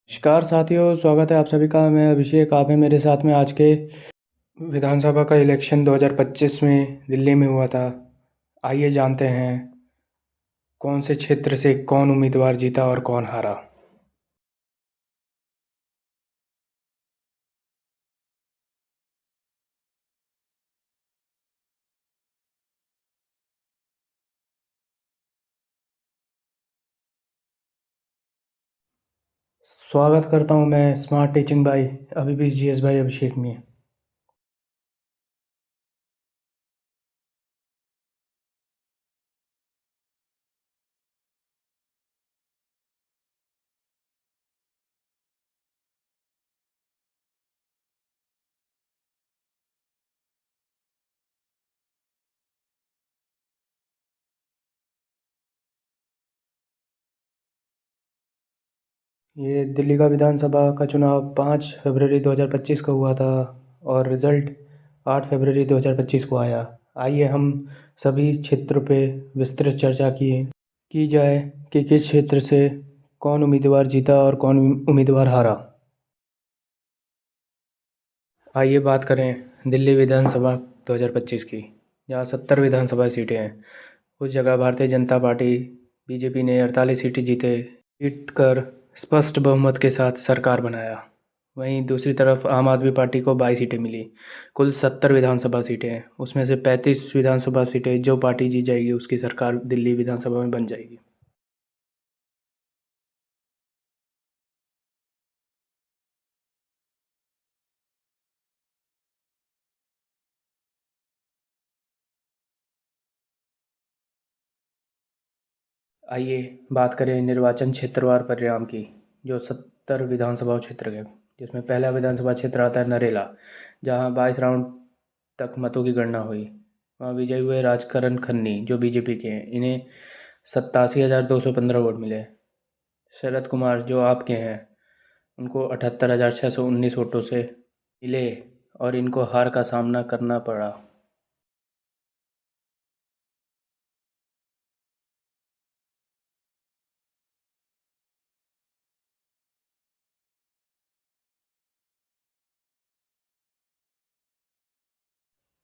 नमस्कार साथियों, स्वागत है आप सभी का। मैं अभिषेक, आप हैं मेरे साथ में। आज के विधानसभा का इलेक्शन 2025 में दिल्ली में हुआ था। आइए जानते हैं कौन से क्षेत्र से कौन उम्मीदवार जीता और कौन हारा। स्वागत करता हूं मैं स्मार्ट टीचिंग भाई, अभी भी जीएस भाई अभिषेक में। ये दिल्ली का विधानसभा का चुनाव 5 फरवरी 2025 को हुआ था और रिज़ल्ट 8 फरवरी 2025 को आया। आइए हम सभी क्षेत्रों पे विस्तृत चर्चा की जाए कि किस क्षेत्र से कौन उम्मीदवार जीता और कौन उम्मीदवार हारा। आइए बात करें दिल्ली विधानसभा 2025 की, जहाँ 70 विधानसभा सीटें हैं। उस जगह भारतीय जनता पार्टी बीजेपी ने 48 सीटें जीत कर स्पष्ट बहुमत के साथ सरकार बनाया। वहीं दूसरी तरफ आम आदमी पार्टी को 22 सीटें मिली। कुल 70 विधानसभा सीटें हैं, उसमें से 35 विधानसभा सीटें जो पार्टी जीत जाएगी उसकी सरकार दिल्ली विधानसभा में बन जाएगी। आइए बात करें निर्वाचन क्षेत्रवार परिणाम की, जो 70 विधानसभा क्षेत्र के, जिसमें पहला विधानसभा क्षेत्र आता है नरेला, जहां 22 राउंड तक मतों की गणना हुई। वहां विजयी हुए राजकरण खन्नी, जो बीजेपी के हैं। इन्हें 87,215 वोट मिले। शरद कुमार, जो आपके हैं, उनको 78,619 वोटों से मिले और इनको हार का सामना करना पड़ा।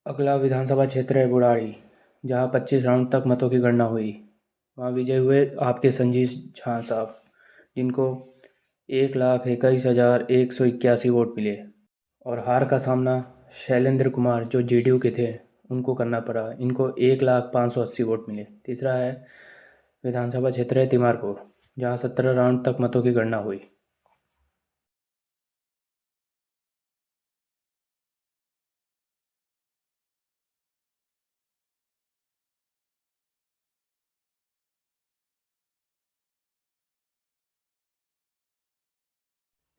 अगला विधानसभा क्षेत्र है बुराड़ी, जहां 25 राउंड तक मतों की गणना हुई। वहाँ विजय हुए आपके संजीव झा साहब, जिनको 1,21,181 वोट मिले। और हार का सामना शैलेंद्र कुमार, जो जेडीयू के थे, उनको करना पड़ा। इनको 1,05,80 वोट मिले। तीसरा है विधानसभा क्षेत्र है तिमारपुर, जहाँ 17 राउंड तक मतों की गणना हुई।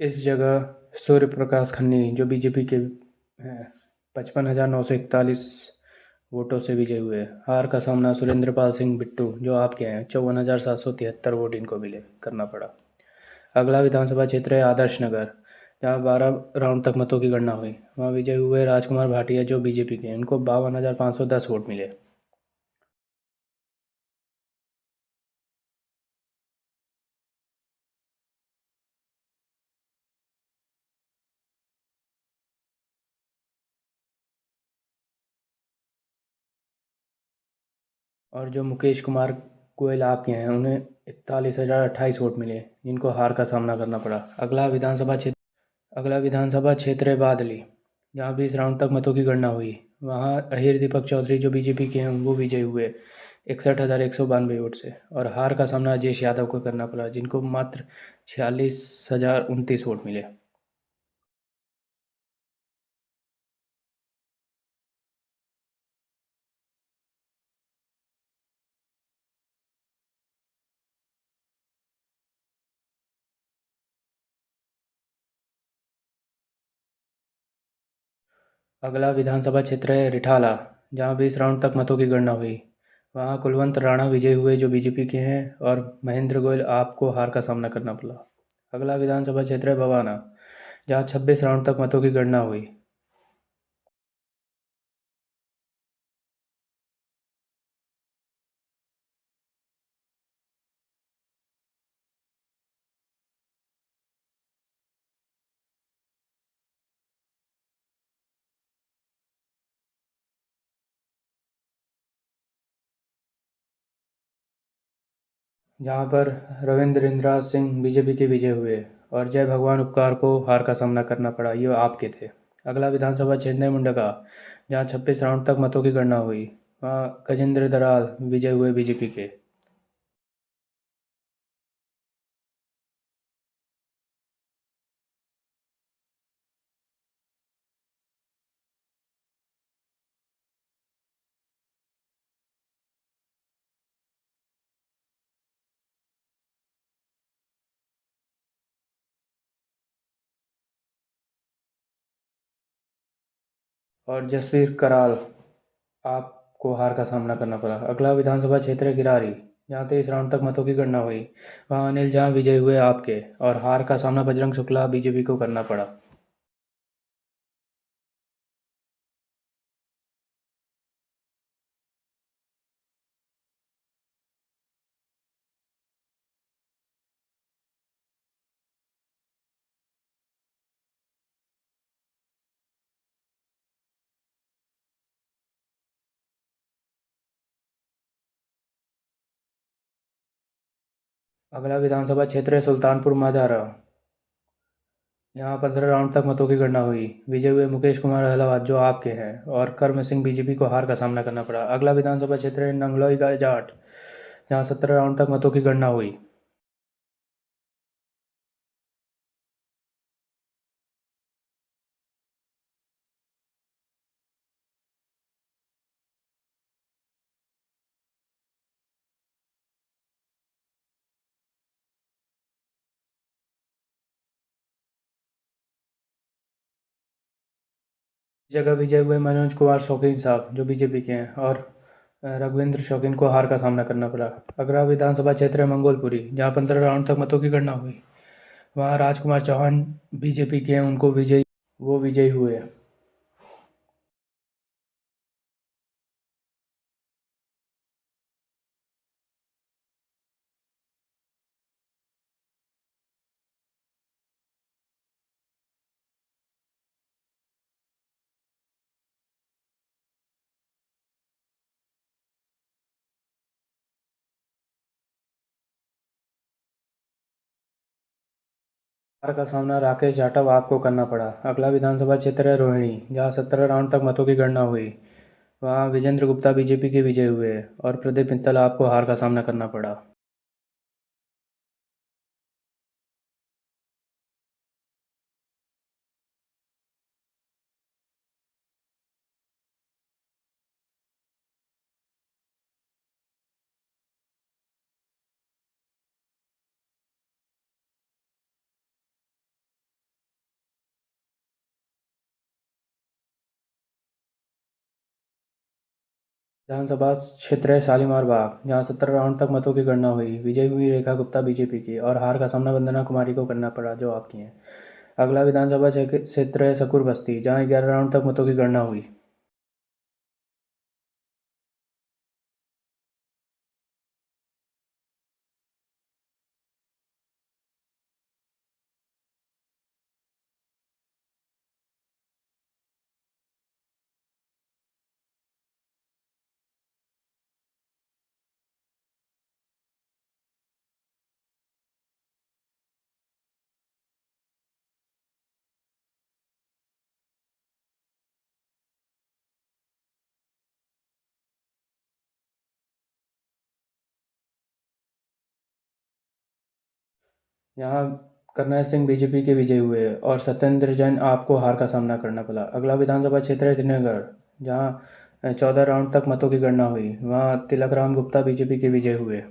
इस जगह सूर्य प्रकाश खन्नी, जो बीजेपी के हैं, 55,941 वोटों से विजय हुए। हार का सामना सुरेंद्र पाल सिंह बिट्टू, जो आपके हैं, 54,773 वोट इनको मिले, करना पड़ा। अगला विधानसभा क्षेत्र है आदर्श नगर, जहाँ 12 राउंड तक मतों की गणना हुई। वहाँ विजय हुए राजकुमार भाटिया, जो बीजेपी के हैं। इनको 52,510 वोट मिले। और जो मुकेश कुमार गोयल आपके हैं, उन्हें 41,028 वोट मिले, जिनको हार का सामना करना पड़ा। अगला विधानसभा क्षेत्र है बादली, जहाँ 20 राउंड तक मतों की गणना हुई। वहाँ अहीर दीपक चौधरी, जो बीजेपी के हैं, वो विजयी हुए 61,192 वोट से। और हार का सामना अजयेश यादव को करना पड़ा, जिनको मात्र 46,029 वोट मिले। अगला विधानसभा क्षेत्र है रिठाला, जहाँ 20 राउंड तक मतों की गणना हुई। वहाँ कुलवंत राणा विजयी हुए, जो बीजेपी के हैं। और महेंद्र गोयल आपको हार का सामना करना पड़ा। अगला विधानसभा क्षेत्र है भवाना, जहाँ 26 राउंड तक मतों की गणना हुई। जहां पर रविंद्र इंद्राज सिंह बीजेपी के विजय हुए और जय भगवान उपकार को हार का सामना करना पड़ा, ये आपके थे। अगला विधानसभा क्षेत्र है मुंडका, जहां 26 राउंड तक मतों की गणना हुई। वहां गजेंद्र दराल विजय हुए बीजेपी के। और जसवीर कराल, आपको हार का सामना करना पड़ा। अगला विधानसभा क्षेत्र है किरारी, जहाँ 23 राउंड तक मतों की गणना हुई। वहाँ अनिल जहाँ विजय हुए आपके, और हार का सामना बजरंग शुक्ला बीजेपी को करना पड़ा। अगला विधानसभा क्षेत्र है सुल्तानपुर माजारा, यहाँ 15 राउंड तक मतों की गणना हुई। विजय हुए मुकेश कुमार अहलावत, जो आपके हैं, और कर्म सिंह बीजेपी को हार का सामना करना पड़ा। अगला विधानसभा क्षेत्र है नंगलोई का जाट, जहाँ 17 राउंड तक मतों की गणना हुई। जगह विजय हुए मनोज कुमार शौकीन साहब, जो बीजेपी के हैं, और रघुवेंद्र शौकीन को हार का सामना करना पड़ा। अगला विधानसभा क्षेत्र है मंगोलपुरी, जहाँ 15 राउंड तक मतों की गणना हुई। वहाँ राजकुमार चौहान बीजेपी के हैं, उनको विजयी वो विजयी हुए। हार का सामना राकेश जाटव आपको करना पड़ा। अगला विधानसभा क्षेत्र है रोहिणी, जहाँ 17 राउंड तक मतों की गणना हुई। वहाँ विजेंद्र गुप्ता बीजेपी के विजय हुए, और प्रदीप मित्तल आपको हार का सामना करना पड़ा। विधानसभा क्षेत्र है शालीमार बाग, जहाँ 17 राउंड तक मतों की गणना हुई। विजय हुई रेखा गुप्ता बीजेपी की, और हार का सामना वंदना कुमारी को करना पड़ा, जो आपकी हैं। अगला विधानसभा क्षेत्र है सकुर बस्ती, जहाँ 11 राउंड तक मतों की गणना हुई। यहाँ करनैल सिंह बीजेपी के विजयी हुए, और सत्येंद्र जैन आपको हार का सामना करना पड़ा। अगला विधानसभा क्षेत्र है दिनगढ़, जहाँ 14 राउंड तक मतों की गणना हुई। वहाँ तिलक राम गुप्ता बीजेपी के विजय हुए।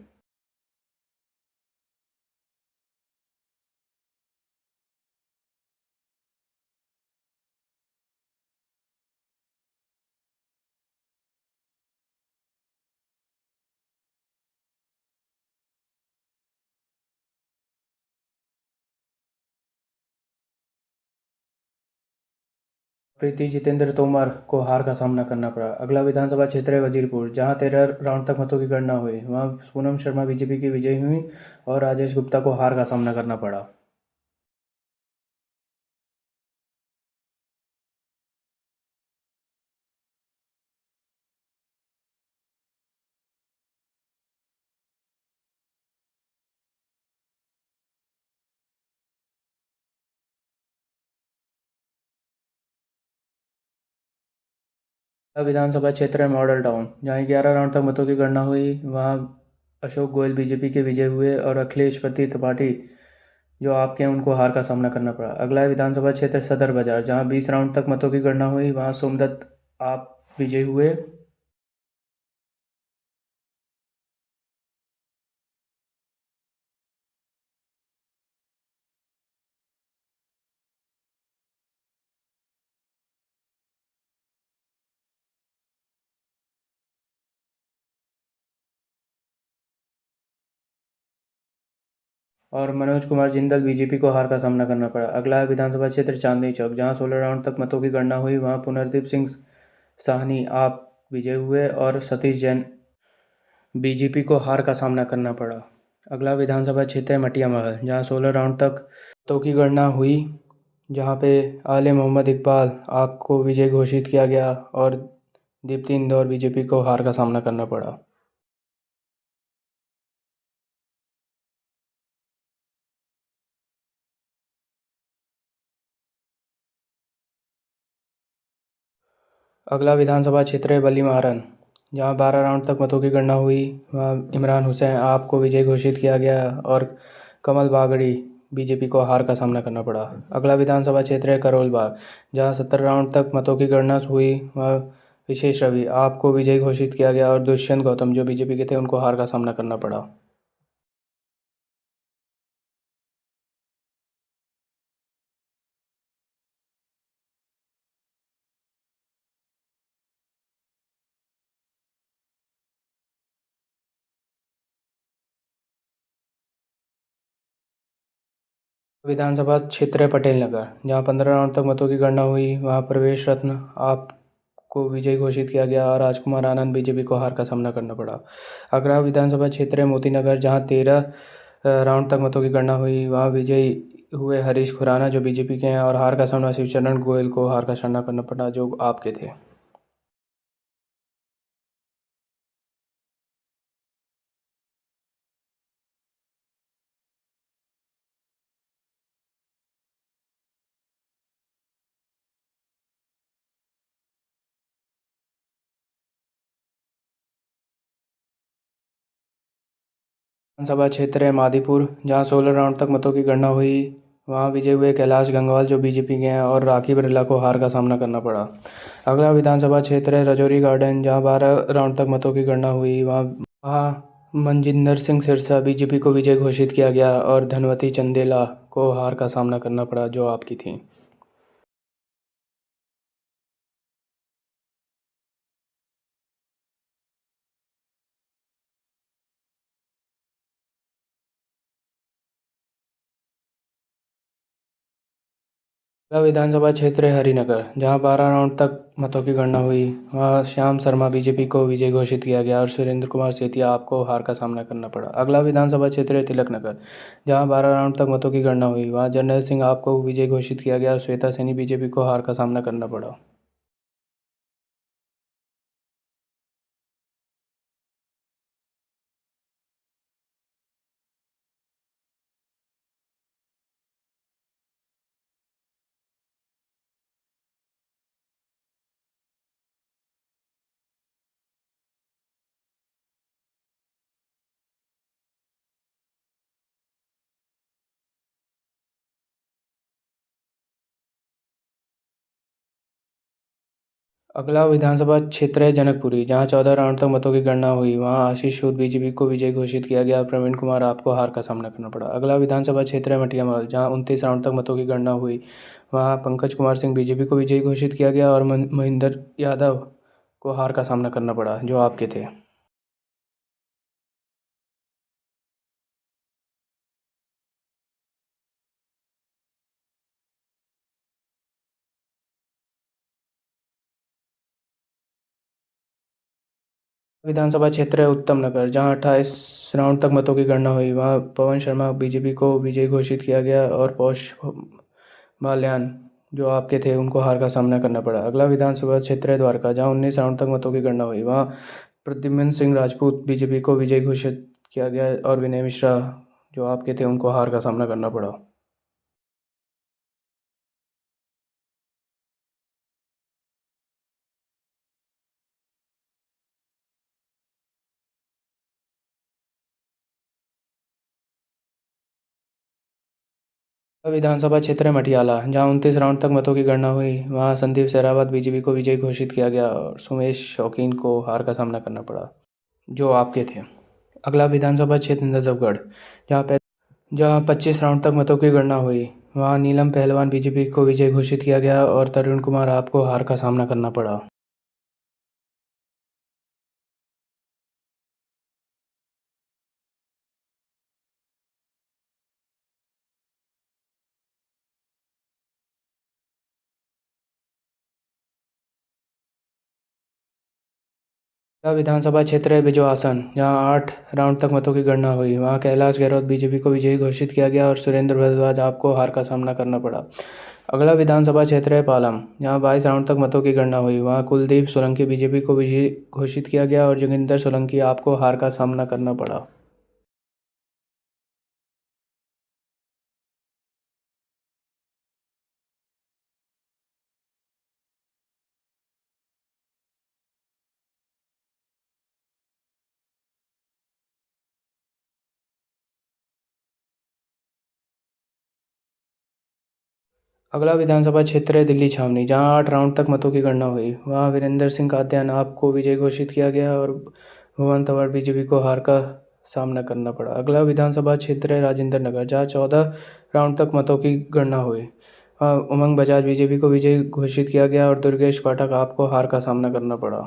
प्रीति जितेंद्र तोमर को हार का सामना करना पड़ा। अगला विधानसभा क्षेत्र है वजीरपुर, जहां 13 राउंड तक मतों की गणना हुई। वहां पूनम शर्मा बीजेपी की विजयी हुई, और राजेश गुप्ता को हार का सामना करना पड़ा। विधानसभा क्षेत्र है मॉडल टाउन, जहाँ 11 राउंड तक मतों की गणना हुई। वहाँ अशोक गोयल बीजेपी के विजय हुए और अखिलेश पति त्रिपाठी जो आपके हैं उनको हार का सामना करना पड़ा। अगला है विधानसभा क्षेत्र सदर बाजार, जहाँ 20 राउंड तक मतों की गणना हुई। वहाँ सोमदत्त आप विजय हुए। और मनोज कुमार जिंदल बीजेपी को हार का सामना करना पड़ा। अगला है विधानसभा क्षेत्र चांदनी चौक, जहां 16 राउंड तक मतों की गणना हुई। वहां पुनर्दीप सिंह साहनी आप विजय हुए और सतीश जैन बीजेपी को हार का सामना करना पड़ा। अगला विधानसभा क्षेत्र है मटिया महल, जहां 16 राउंड तक मतों की गणना हुई, जहां पे आले मोहम्मद इकबाल आपको विजय घोषित किया गया और दीप्ति इंदौर बीजेपी को हार का सामना करना पड़ा। अगला विधानसभा क्षेत्र है बली महारन, जहां 12 राउंड तक मतों की गणना हुई। वहां इमरान हुसैन आपको विजय घोषित किया गया और कमल बागड़ी बीजेपी को हार का सामना करना पड़ा। अगला विधानसभा क्षेत्र है करोल बाग, जहां 70 राउंड तक मतों की गणना हुई। वहां विशेष रवि आपको विजय घोषित किया गया और दुष्यंत गौतम जो बीजेपी के थे उनको हार का सामना करना पड़ा। विधानसभा क्षेत्र है पटेल नगर, जहां 15 राउंड तक मतों की गणना हुई। वहां प्रवेश रत्न आप को विजयी घोषित किया गया और राजकुमार आनंद बीजेपी को हार का सामना करना पड़ा। अगला विधानसभा क्षेत्र है मोती नगर, जहां 13 राउंड तक मतों की गणना हुई। वहां विजयी हुए हरीश खुराना जो बीजेपी के हैं और हार का सामना शिवचरण गोयल को हार का सामना करना पड़ा जो आपके थे। विधानसभा क्षेत्र है मादीपुर, जहां 16 राउंड तक मतों की गणना हुई। वहां विजय हुए कैलाश गंगवाल जो बीजेपी के हैं और राखी बिरला को हार का सामना करना पड़ा। अगला विधानसभा क्षेत्र है रजौरी गार्डन, जहां 12 राउंड तक मतों की गणना हुई। वहां मनजिंदर सिंह सिरसा बीजेपी को विजय घोषित किया गया और धनवती चंदेला को हार का सामना करना पड़ा जो आपकी थी। अगला विधानसभा क्षेत्र है हरिनगर, जहां 12 राउंड तक मतों की गणना हुई। वहां श्याम शर्मा बीजेपी को विजय घोषित किया गया और सुरेंद्र कुमार सेतिया आपको हार का सामना करना पड़ा। अगला विधानसभा क्षेत्र है तिलक नगर, जहां 12 राउंड तक मतों की गणना हुई। वहां जर्नैल सिंह आपको विजय घोषित किया गया और श्वेता सैनी बीजेपी को हार का सामना करना पड़ा। अगला विधानसभा क्षेत्र है जनकपुरी, जहां 14 राउंड तक मतों की गणना हुई। वहां आशीष सूद बीजेपी को विजय घोषित किया गया और प्रवीण कुमार आपको हार का सामना करना पड़ा। अगला विधानसभा क्षेत्र है मटिया महल, जहां 29 राउंड तक मतों की गणना हुई। वहां पंकज कुमार सिंह बीजेपी को विजयी घोषित किया गया और महेंद्र यादव को हार का सामना करना पड़ा जो आपके थे। विधानसभा क्षेत्र है उत्तम नगर, जहां 28 राउंड तक मतों की गणना हुई। वहां पवन शर्मा बीजेपी को विजयी घोषित किया गया और पौष बाल्यान जो आपके थे उनको हार का सामना करना पड़ा। अगला विधानसभा क्षेत्र है द्वारका, जहां 19 राउंड तक मतों की गणना हुई। वहां प्रद्युम्न सिंह राजपूत बीजेपी को विजयी घोषित किया गया और विनय मिश्रा जो आपके थे उनको हार का सामना करना पड़ा। विधानसभा क्षेत्र है मटियाला, जहां 29 राउंड तक मतों की गणना हुई। वहां संदीप सहरावत बीजेपी को विजयी घोषित किया गया और सुमेश शौकीन को हार का सामना करना पड़ा, जो आपके थे। अगला विधानसभा क्षेत्र नजफगढ़, जहां 25 राउंड तक मतों की गणना हुई। वहां नीलम पहलवान बीजेपी को विजयी घोषित किया गया और तरुण कुमार आपको हार का सामना करना पड़ा। अगला विधानसभा क्षेत्र है बिजवासन, जहां 8 राउंड तक मतों की गणना हुई। वहां कैलाश गहलोत बीजेपी को विजयी घोषित किया गया और सुरेंद्र भारद्वाज आपको हार का सामना करना पड़ा। अगला विधानसभा क्षेत्र है पालम, जहां 22 राउंड तक मतों की गणना हुई। वहां कुलदीप सोलंकी बीजेपी को विजयी घोषित किया गया और जोगिंदर सोलंकी आपको हार का सामना करना पड़ा। अगला विधानसभा क्षेत्र है दिल्ली छावनी, जहां 8 राउंड तक मतों की गणना हुई। वहां वीरेंद्र सिंह कात्यायन आपको विजयी घोषित किया गया और भुवन तंवर बीजेपी को हार का सामना करना पड़ा। अगला विधानसभा क्षेत्र है राजेंद्र नगर, जहां 14 राउंड तक मतों की गणना हुई। वहां उमंग बजाज बीजेपी को विजयी घोषित किया गया और दुर्गेश पाठक आपको हार का सामना करना पड़ा।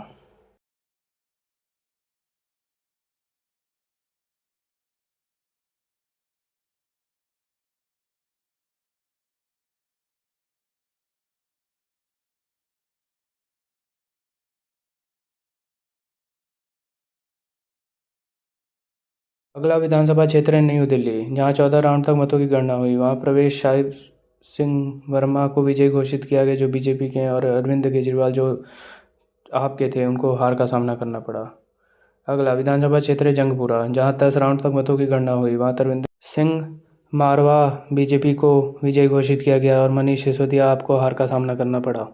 अगला विधानसभा क्षेत्र है न्यू दिल्ली, जहां 14 राउंड तक मतों की गणना हुई। वहां प्रवेश साहिब सिंह वर्मा को विजयी घोषित किया गया, जो बीजेपी के हैं, और अरविंद केजरीवाल जो आपके थे उनको हार का सामना करना पड़ा। अगला विधानसभा क्षेत्र है जंगपुरा, जहां 10 राउंड तक मतों की गणना हुई। वहां तरविंदर सिंह मारवा बीजेपी को विजयी घोषित किया गया और मनीष सिसोदिया आपको हार का सामना करना पड़ा।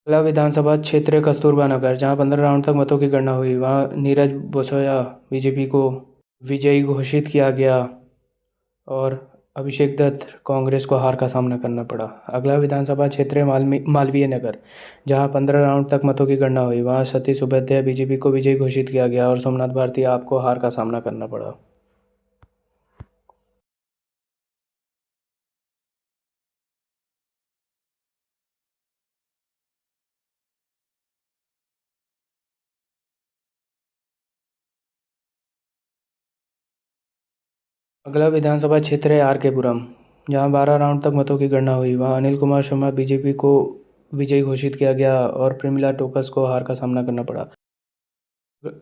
अगला विधानसभा क्षेत्र है कस्तूरबा नगर, जहां 15 राउंड तक मतों की गणना हुई। वहां नीरज बोसोया बीजेपी को विजयी घोषित किया गया और अभिषेक दत्त कांग्रेस को हार का सामना करना पड़ा। अगला विधानसभा क्षेत्र है मालवीय नगर, जहां 15 राउंड तक मतों की गणना हुई। वहां सतीश उपाध्याय बीजेपी को विजयी घोषित किया गया और सोमनाथ भारती आपको हार का सामना करना पड़ा। अगला विधानसभा क्षेत्र है आर के पुरम, जहां 12 राउंड तक मतों की गणना हुई। वहां अनिल कुमार शर्मा बीजेपी को विजयी घोषित किया गया और प्रेमिला टोकस को हार का सामना करना पड़ा।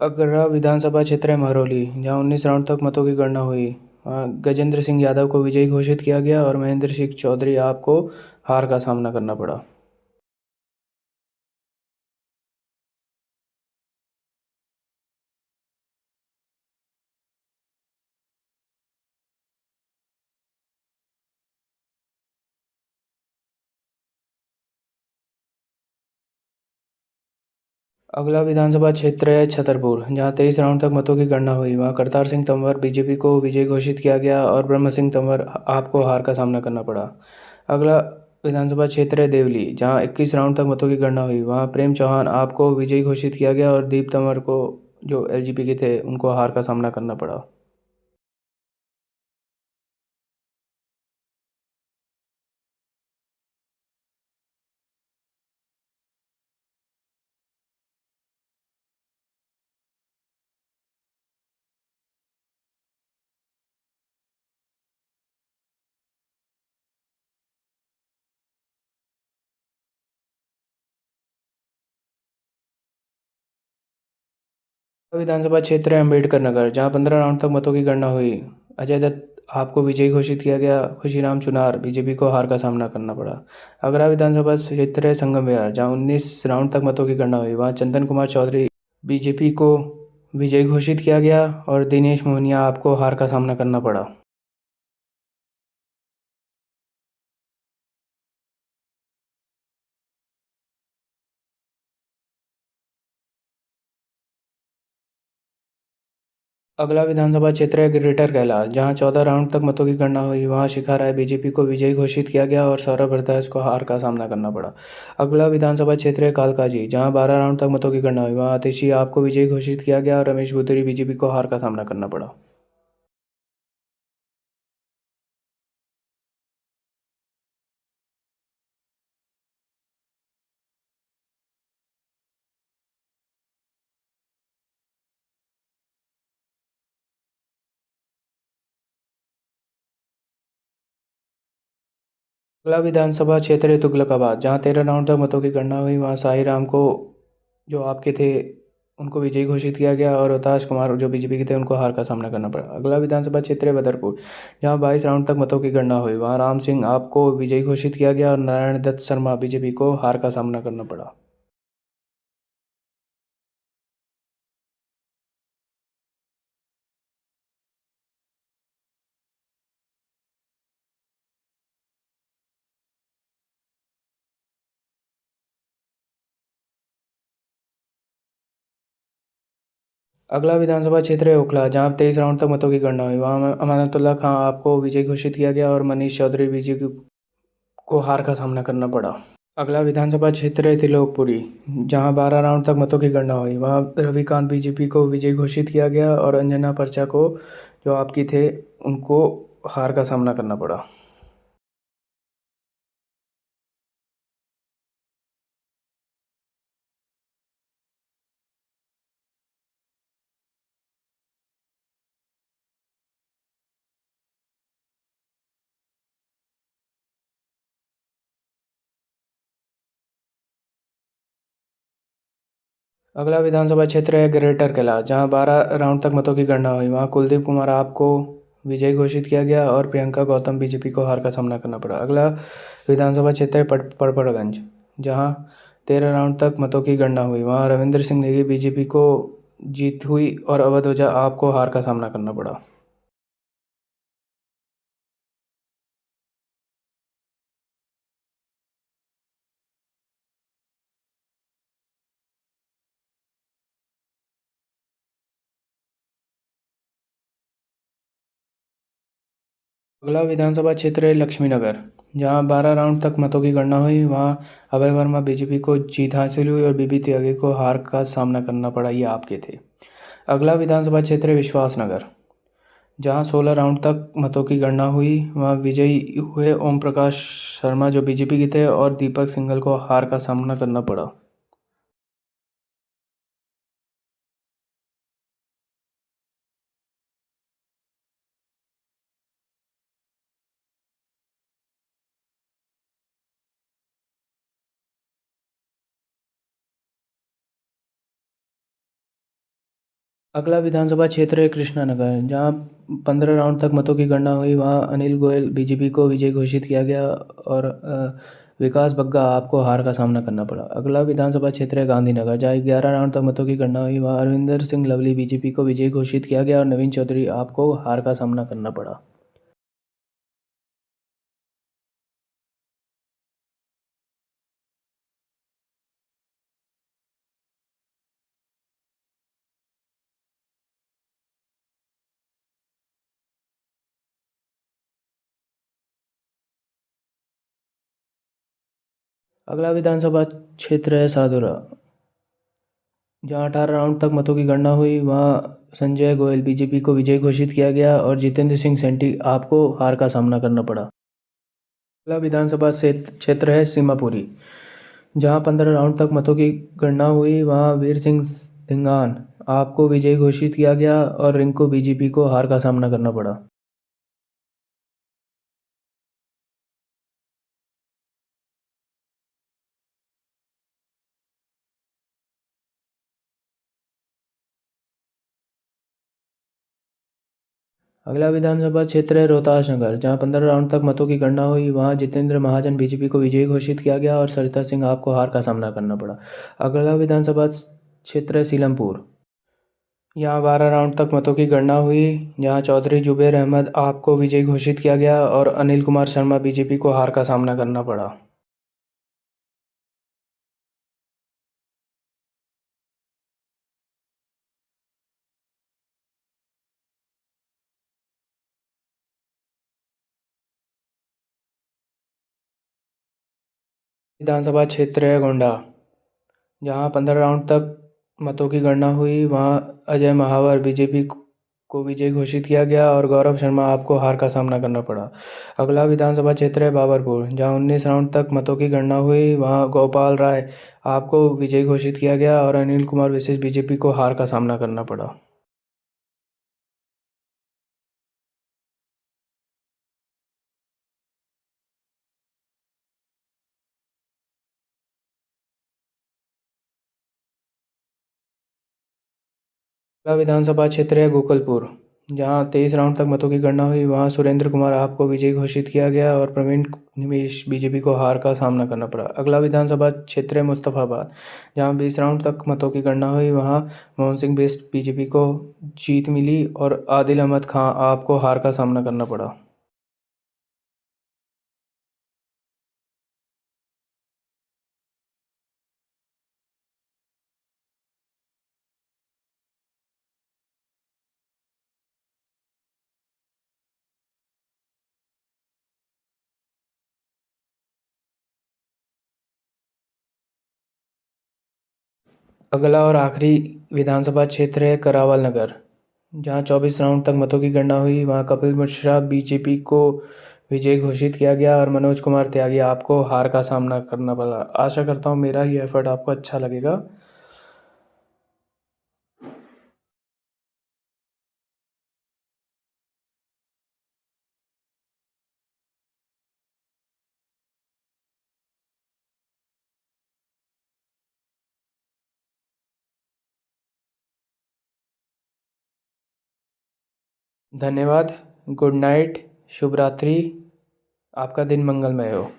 अगला विधानसभा क्षेत्र है महरौली, जहां 19 राउंड तक मतों की गणना हुई। वहां गजेंद्र सिंह यादव को विजयी घोषित किया गया और महेंद्र सिंह चौधरी आपको हार का सामना करना पड़ा। अगला विधानसभा क्षेत्र है छतरपुर, जहां 23 राउंड तक मतों की गणना हुई। वहां करतार सिंह तंवर बीजेपी को विजयी घोषित किया गया और ब्रह्म सिंह तंवर आपको हार का सामना करना पड़ा। अगला विधानसभा क्षेत्र है देवली, जहां 21 राउंड तक मतों की गणना हुई। वहां प्रेम चौहान आपको विजयी घोषित किया गया और दीप तंवर को, जो एलजेपी के थे, उनको हार का सामना करना पड़ा। विधानसभा क्षेत्र है अम्बेडकर नगर, जहां 15 राउंड तक मतों की गणना हुई। अजय दत्त आपको विजयी घोषित किया गया। खुशीराम चुनार बीजेपी को हार का सामना करना पड़ा। अगला विधानसभा क्षेत्र है संगम विहार, जहां 19 राउंड तक मतों की गणना हुई। वहां चंदन कुमार चौधरी बीजेपी को विजयी घोषित किया गया और दिनेश मोहनिया आपको हार का सामना करना पड़ा। अगला विधानसभा क्षेत्र है ग्रेटर कैलाश, जहां 14 राउंड तक मतों की गणना हुई। वहां शिखा राय बीजेपी को विजयी घोषित किया गया और सौरभ भारद्वाज को हार का सामना करना पड़ा। अगला विधानसभा क्षेत्र है कालकाजी, जहां 12 राउंड तक मतों की गणना हुई। वहां आतिशी आप को विजयी घोषित किया गया और रमेश भूतरी बीजेपी को हार का सामना करना पड़ा। अगला विधानसभा क्षेत्र है तुगलकाबाद, जहां 13 राउंड तक मतों की गणना हुई। वहां साई राम को, जो आपके थे, उनको विजयी घोषित किया गया और रोहताश कुमार, जो बीजेपी के थे, उनको हार का सामना करना पड़ा। अगला विधानसभा क्षेत्र है बदरपुर, जहां 22 राउंड तक मतों की गणना हुई। वहां राम सिंह आपको विजयी घोषित किया गया और नारायण दत्त शर्मा बीजेपी को हार का सामना करना पड़ा। अगला विधानसभा क्षेत्र है ओखला, जहां 23 राउंड तक मतों की गणना हुई। वहां अमानतुल्लाह खां आपको विजयी घोषित किया गया और मनीष चौधरी बीजेपी को हार का सामना करना पड़ा। अगला विधानसभा क्षेत्र है त्रिलोकपुरी, जहां 12 राउंड तक मतों की गणना हुई। वहां रविकांत बीजेपी को विजयी घोषित किया गया और अंजना पर्चा को, जो आपकी थे, उनको हार का सामना करना पड़ा। अगला विधानसभा क्षेत्र है ग्रेटर कैलाश, जहां 12 राउंड तक मतों की गणना हुई। वहां कुलदीप कुमार आपको विजयी घोषित किया गया और प्रियंका गौतम बीजेपी को हार का सामना करना पड़ा। अगला विधानसभा क्षेत्र है पड़पड़गंज, जहां 13 राउंड तक मतों की गणना हुई। वहां रविंद्र सिंह नेगी बीजेपी को जीत हुई और अवध ओझा आपको हार का सामना करना पड़ा। अगला विधानसभा क्षेत्र है लक्ष्मीनगर, जहां 12 राउंड तक मतों की गणना हुई। वहां अभय वर्मा बीजेपी को जीत हासिल हुई और बीबी त्यागी को हार का सामना करना पड़ा। ये आपके थे। अगला विधानसभा क्षेत्र है विश्वास नगर, जहां 16 राउंड तक मतों की गणना हुई। वहां विजयी हुए ओम प्रकाश शर्मा, जो बीजेपी के थे, और दीपक सिंघल को हार का सामना करना पड़ा। अगला विधानसभा क्षेत्र है कृष्णानगर, जहां 15 राउंड तक मतों की गणना हुई। वहां अनिल गोयल बीजेपी को विजयी घोषित किया गया और विकास बग्गा आपको हार का सामना करना पड़ा। अगला विधानसभा क्षेत्र है गांधीनगर, जहां 11 राउंड तक मतों की गणना हुई। वहां अरविंदर सिंह लवली बीजेपी को विजयी घोषित किया गया और नवीन चौधरी आपको हार का सामना करना पड़ा। अगला विधानसभा क्षेत्र है साधुरा, जहां 18 राउंड तक मतों की गणना हुई। वहां संजय गोयल बीजेपी को विजयी घोषित किया गया और जितेंद्र सिंह सेंटी आपको हार का सामना करना पड़ा। अगला विधानसभा क्षेत्र है सीमापुरी, जहां 15 राउंड तक मतों की गणना हुई। वहां वीर सिंह धिंगान आपको विजयी घोषित किया गया और रिंकू बीजेपी को हार का सामना करना पड़ा। अगला विधानसभा क्षेत्र है रोहतास नगर, जहां 15 राउंड तक मतों की गणना हुई। वहां जितेंद्र महाजन बीजेपी को विजयी घोषित किया गया और सरिता सिंह आपको हार का सामना करना पड़ा। अगला विधानसभा क्षेत्र है सीलमपुर, यहाँ 12 राउंड तक मतों की गणना हुई। जहाँ चौधरी जुबेर अहमद आपको विजयी घोषित किया गया और अनिल कुमार शर्मा बीजेपी को हार का सामना करना पड़ा। विधानसभा क्षेत्र है गोंडा, जहां 15 राउंड तक मतों की गणना हुई। वहां अजय महावर बीजेपी को विजयी घोषित किया गया और गौरव शर्मा आपको हार का सामना करना पड़ा। अगला विधानसभा क्षेत्र है बाबरपुर, जहां 19 राउंड तक मतों की गणना हुई। वहां गोपाल राय आपको विजयी घोषित किया गया और अनिल कुमार विशेष बीजेपी को हार का सामना करना पड़ा। अगला विधानसभा क्षेत्र है गोकुलपुर, जहां 23 राउंड तक मतों की गणना हुई। वहां सुरेंद्र कुमार आपको विजयी घोषित किया गया और प्रवीण निमेश बीजेपी को हार का सामना करना पड़ा। अगला विधानसभा क्षेत्र है मुस्तफाबाद, जहां 20 राउंड तक मतों की गणना हुई। वहां मोहन सिंह बिष्ट बीजेपी को जीत मिली और आदिल अहमद खां आपको हार का सामना करना पड़ा। अगला और आखिरी विधानसभा क्षेत्र है करावल नगर, जहां 24 राउंड तक मतों की गणना हुई। वहां कपिल मिश्रा बीजेपी को विजयी घोषित किया गया और मनोज कुमार त्यागी आपको हार का सामना करना पड़ा। आशा करता हूँ मेरा ये एफर्ट आपको अच्छा लगेगा। धन्यवाद। Good night. शुभ रात्रि। आपका दिन मंगलमय हो।